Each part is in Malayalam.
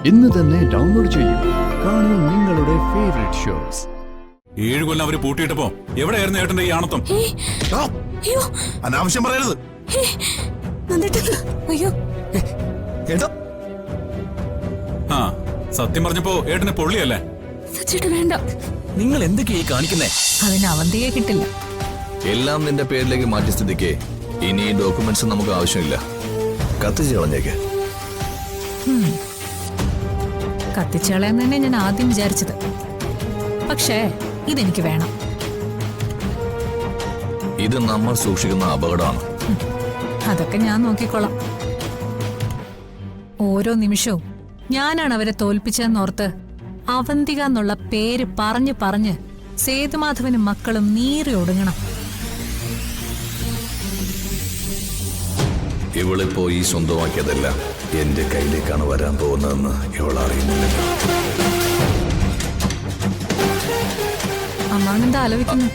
ഇന്ന് തന്നെ ഡൗൺലോഡ് ചെയ്യൂ. കാണൂ നിങ്ങളുടെ ഫേവറേറ്റ് ഷോസ്. 7 കൊല്ലം അവര് പൂട്ടിയിട്ടപ്പോ എവിടെയായിരുന്നു ഏട്ടന്റെ ഈ ആണത്തം? അനാവശ്യം പറയരുത്. ആ സത്യം പറഞ്ഞപ്പോ ഏട്ടന് പൊള്ളിയല്ലേ? വേണ്ട, നിങ്ങൾ എന്തൊക്കെയായി കാണിക്കുന്നേ? അതിന് അവന്തിയെ കിട്ടില്ല. എല്ലാം നിന്റെ പേരിലേക്ക് മാറ്റിയ സ്ഥിതിക്ക് ഇനി ഈ ഡോക്യുമെന്റ്സ് നമുക്ക് ആവശ്യമില്ല. കത്തിച്ച് കളഞ്ഞേക്ക്. കത്തിച്ചളയെന്ന് തന്നെ ഞാൻ ആദ്യം വിചാരിച്ചത്. പക്ഷേ ഇതെനിക്ക് വേണം. ഇത് നമ്മൾ സൂക്ഷിക്കുന്ന അപകടമാണ്. അതൊക്കെ ഞാൻ നോക്കിക്കോളാം. ഓരോ നിമിഷവും ഞാനാണ് അവരെ തോൽപ്പിച്ചതെന്നോർത്ത് അവന്തിക എന്നുള്ള പേര് പറഞ്ഞു പറഞ്ഞ് സേതുമാധവനും മക്കളും നീറി ഒടുങ്ങണം. ഇവളിപ്പോ ഈ സ്വന്തമാക്കിയതല്ല എന്റെ കയ്യിലേക്കാണ് വരാൻ പോകുന്നതെന്ന് ഇവൾ അറിയുന്നില്ലല്ലോ. അമ്മാവനെന്താ ആലോചിക്കുന്നു?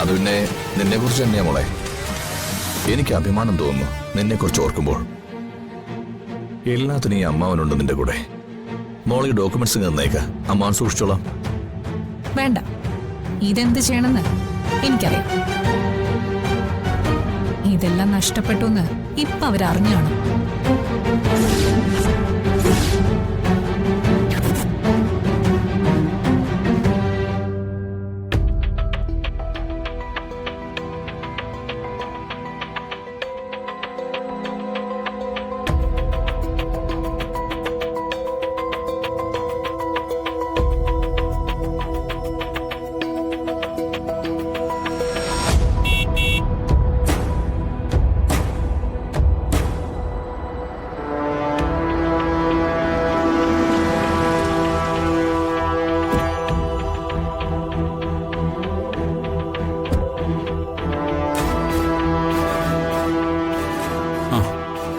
അത് പിന്നെ നിന്നെ കുറിച്ച് തന്നെയാ മോളെ. എനിക്ക് അഭിമാനം തോന്നുന്നു നിന്നെ കുറിച്ച് ഓർക്കുമ്പോൾ. എല്ലാത്തിനും ഈ അമ്മാവനുണ്ട് നിന്റെ കൂടെ. മോളെ ഡോക്യുമെന്റ്സ് തന്നേക്ക, അമ്മാവൻ സൂക്ഷിച്ചോളാം. വേണ്ട, ഇതെന്ത് ചെയ്യണമെന്ന് എനിക്കറിയാം. ഇതെല്ലാം നഷ്ടപ്പെട്ടു എന്ന് ഇപ്പൊ അവരറിഞ്ഞാണ്.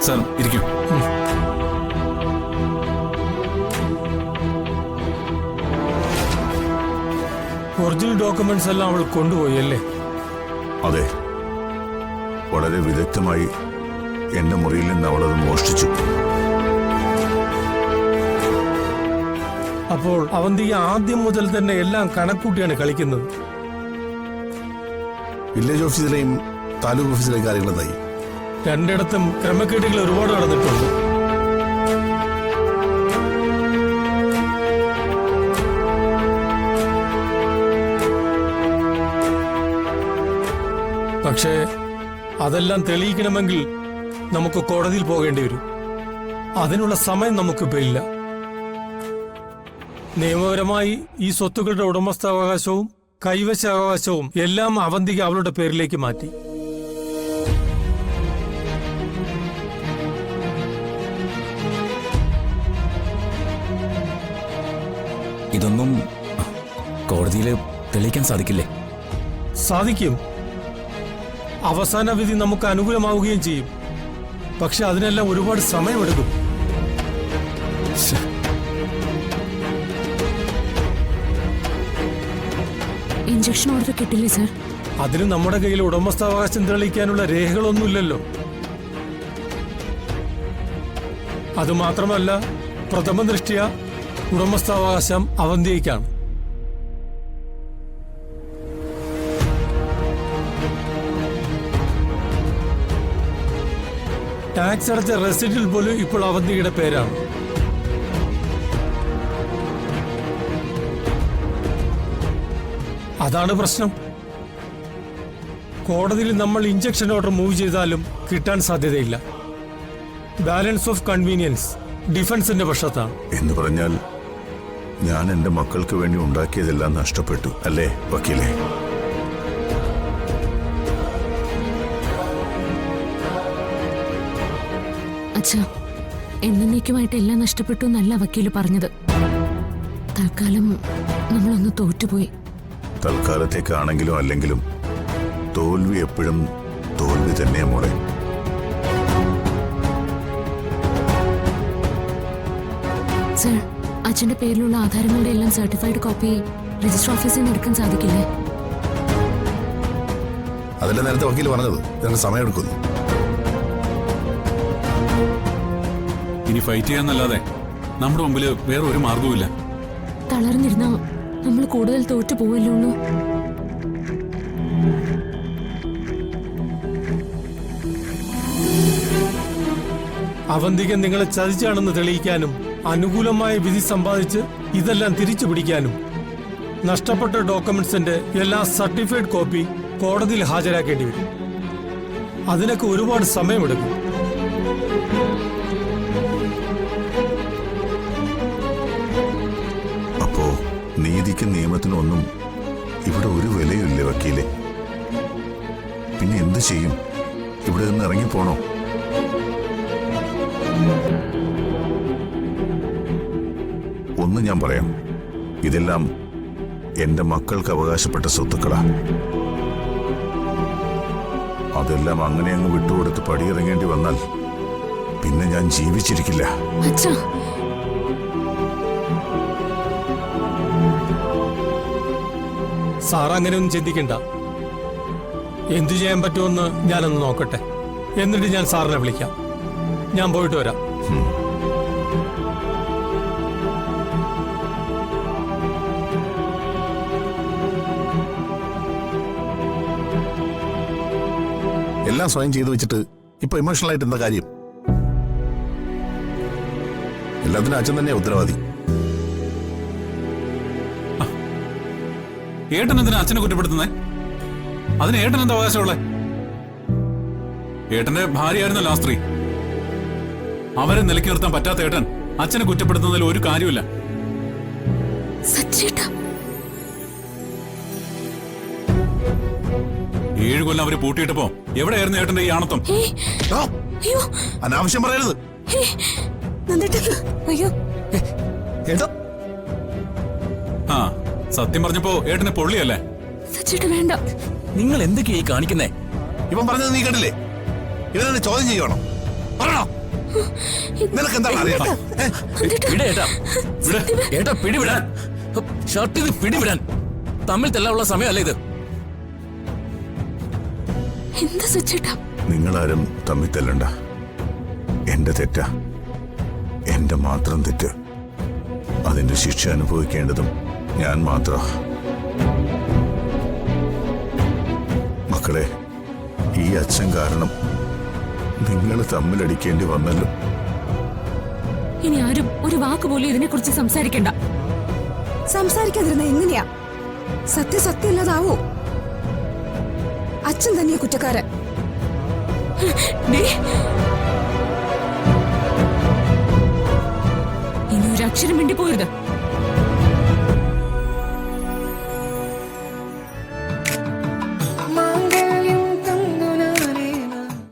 സാർ ഇരിക്കൂ. ഒറിജിനൽ ഡോക്യുമെന്റ്സ് എല്ലാം അവൾ കൊണ്ടുപോയി അല്ലേ? അതെ, വളരെ വിദഗ്ധമായി എന്റെ മുറിയിൽ നിന്ന് അവളത് മോഷ്ടിച്ചു. അപ്പോൾ അവന്തിക ആദ്യം മുതൽ തന്നെ എല്ലാം കണക്കൂട്ടിയാണ് കളിക്കുന്നത്. വില്ലേജ് ഓഫീസിലെയും താലൂക്ക് ഓഫീസിലെയും കാര്യങ്ങൾ എന്തായി? രണ്ടിടത്തും ക്രമക്കേടുകൾ ഒരുപാട് നടന്നിട്ടുണ്ട്. പക്ഷേ അതെല്ലാം തെളിയിക്കണമെങ്കിൽ നമുക്ക് കോടതിയിൽ പോകേണ്ടി വരും. അതിനുള്ള സമയം നമുക്കിപ്പോ ഇല്ല. നിയമപരമായി ഈ സ്വത്തുക്കളുടെ ഉടമസ്ഥാവകാശവും കൈവശാവകാശവും എല്ലാം അവന്തിക അവളുടെ പേരിലേക്ക് മാറ്റി. ഇതൊന്നും കോടതിയിൽ തെളിയിക്കാൻ സാധിക്കില്ലേ? സാധിക്കും. അവസാന വിധി നമുക്ക് അനുകൂലമാവുകയും ചെയ്യും. പക്ഷെ അതിനെല്ലാം ഒരുപാട് സമയമെടുക്കും. ഇഞ്ചക്ഷൻ ഓർഡർ കിട്ടില്ലേ സർ? അതിന് നമ്മുടെ കയ്യിൽ ഉടമസ്ഥാവകാശം തെളിയിക്കാനുള്ള രേഖകളൊന്നുമില്ലല്ലോ. അതുമാത്രമല്ല, പ്രഥമ ദൃഷ്ട്യാ ഉടമസ്ഥാവകാശം അവന്തികയ്ക്കാണ്. ടാക്സ് അടച്ച റെസിഡിൽ പോലും ഇപ്പോൾ അവന്തികയുടെ പേരാണ്. അതാണ് പ്രശ്നം. കോടതിയിൽ നമ്മൾ ഇഞ്ചക്ഷൻ ഓർഡർ മൂവ് ചെയ്താലും കിട്ടാൻ സാധ്യതയില്ല. ബാലൻസ് ഓഫ് കൺവീനിയൻസ് ഡിഫൻസിന്റെ പക്ഷത്താണ്. എന്ന് പറഞ്ഞാൽ ഞാൻ എന്റെ മക്കൾക്ക് വേണ്ടി ഉണ്ടാക്കിയതെല്ലാം നഷ്ടപ്പെട്ടു അല്ലേ വക്കീലേ? അച്ഛാ, എന്നേക്കുമായിട്ട് എല്ലാം നഷ്ടപ്പെട്ടു എന്നല്ല വക്കീല് പറഞ്ഞത്. തൽക്കാലം നമ്മളൊന്ന് തോറ്റുപോയി. തൽക്കാലത്തേക്കാണെങ്കിലും അല്ലെങ്കിലും തോൽവി എപ്പോഴും തോൽവി തന്നെയാ മോളെ. സർ, അച്ഛന്റെ പേരിലുള്ള ആധാരങ്ങളുടെ എല്ലാം സർട്ടിഫൈഡ് കോപ്പി രജിസ്റ്റർ ഓഫീസിൽ നിന്ന് എടുക്കാൻ സാധിക്കില്ലേ? അതല്ല നേരത്തെ വക്കീൽ പറഞ്ഞത്, ഇതിന് സമയമെടുക്കുന്നു. ഇനി ഫൈറ്റ് ചെയ്യാന്നല്ലാതെ നമ്മുടെ മുമ്പില് വേറെ ഒരു മാർഗവുമില്ല. തളർന്നിരുന്നാ നമ്മൾ കൂടുതൽ തോറ്റു പോവല്ലുള്ളൂ. അവന്തിക നിങ്ങളെ ചതിച്ചാണെന്ന് തെളിയിക്കാനും അനുകൂലമായ വിധി സമ്പാദിച്ച് ഇതെല്ലാം തിരിച്ചു പിടിക്കാനും നഷ്ടപ്പെട്ട ഡോക്യുമെന്റ്സിന്റെ എല്ലാ സർട്ടിഫൈഡ് കോപ്പി കോടതിയിൽ ഹാജരാക്കേണ്ടി വരും. അതിനൊക്കെ ഒരുപാട് സമയമെടുക്കും. അപ്പോ നീതിക്കും നിയമത്തിനും ഒന്നും ഇവിടെ ഒരു വിലയില്ലേ വക്കീലെ? പിന്നെ എന്ത് ചെയ്യും? ഇവിടെ നിന്ന് ഇറങ്ങിപ്പോണോ? ഒന്ന് ഞാൻ പറയാം, ഇതെല്ലാം എന്റെ മക്കൾക്ക് അവകാശപ്പെട്ട സ്വത്തുക്കളാ. അതെല്ലാം അങ്ങനെ അങ്ങ് വിട്ടുകൊടുത്ത് പടിയിറങ്ങേണ്ടി വന്നാൽ പിന്നെ ഞാൻ ജീവിച്ചിരിക്കില്ല. അച്ഛാ, സാർ അങ്ങനെയൊന്നും ചിന്തിക്കണ്ട. എന്തു ചെയ്യാൻ പറ്റുമെന്ന് ഞാനൊന്ന് നോക്കട്ടെ. എന്നിട്ട് ഞാൻ സാറിനെ വിളിക്കാം. ഞാൻ പോയിട്ട് വരാം. എല്ലാം സ്വയം ചെയ്തു വെച്ചിട്ട് ഇപ്പൊ ഇമോഷണൽ ആയിട്ട് എന്താ കാര്യം? എല്ലാത്തിനും അച്ഛൻ തന്നെയാ ഉത്തരവാദി. ഏട്ടൻ എന്തിനാ അച്ഛനെ കുറ്റപ്പെടുത്തുന്നേ? അതിന് ഏട്ടൻ എന്താ അവകാശമുള്ളേ? ഏട്ടന്റെ ഭാര്യയായിരുന്നല്ലോ ആ സ്ത്രീ. അവരെ നിലയ്ക്ക് നിർത്താൻ പറ്റാത്ത ഏട്ടൻ അച്ഛനെ കുറ്റപ്പെടുത്തുന്നതിൽ ഒരു കാര്യമില്ല. സച്ചേട്ടാ, 7 കൊല്ലം അവര് പൂട്ടിയിട്ടപ്പോ എവിടെയായിരുന്നു ഏട്ടന്റെ ഈ ആണത്വം? അയ്യോ, അനാവശ്യം പറയരുത്. അയ്യോ, ആ, സത്യം പറഞ്ഞപ്പോ ഏട്ടനെ പൊള്ളിയല്ലേ? സച്ചേട്ടാ വേണ്ട. നിങ്ങൾ എന്തൊക്കെയായി കാണിക്കുന്നേ? ഇവൻ പറഞ്ഞത് നീ കേട്ടില്ലേ? ഇവനെ ചോദ്യം ചെയ്യണം. പറയണോ? നിനക്ക് എന്താണ് അറിയാം? ഏട്ടാ പിടിവിടാൻ, ഷർട്ട് ഇത് പിടിവിടാൻ. തമ്മിൽ തെല്ലാനുള്ള സമയമല്ല ഇത്. എന്താ സച്ചേട്ടാ? നിങ്ങളാരും തമ്മിൽ തല്ലണ്ട. എന്റെ തെറ്റാ, എന്റെ മാത്രം തെറ്റ്. അതിന്റെ ശിക്ഷ അനുഭവിക്കേണ്ടതും ഞാൻ മാത്രം. മക്കളെ, ഈ അച്ഛൻ കാരണം നിങ്ങൾ തമ്മിലടിക്കേണ്ടി വന്നല്ലോ. ഇനി ആരും ഒരു വാക്ക് പോലും ഇതിനെ കുറിച്ച് സംസാരിക്കണ്ട. സംസാരിക്കാതിരുന്ന എങ്ങനെയാ? സത്യമില്ലാതാവോ? അച്ഛൻ തന്നെയാ കുറ്റക്കാരൻ. ഇനി ഒരു അക്ഷരം മിണ്ടി പോരുത്.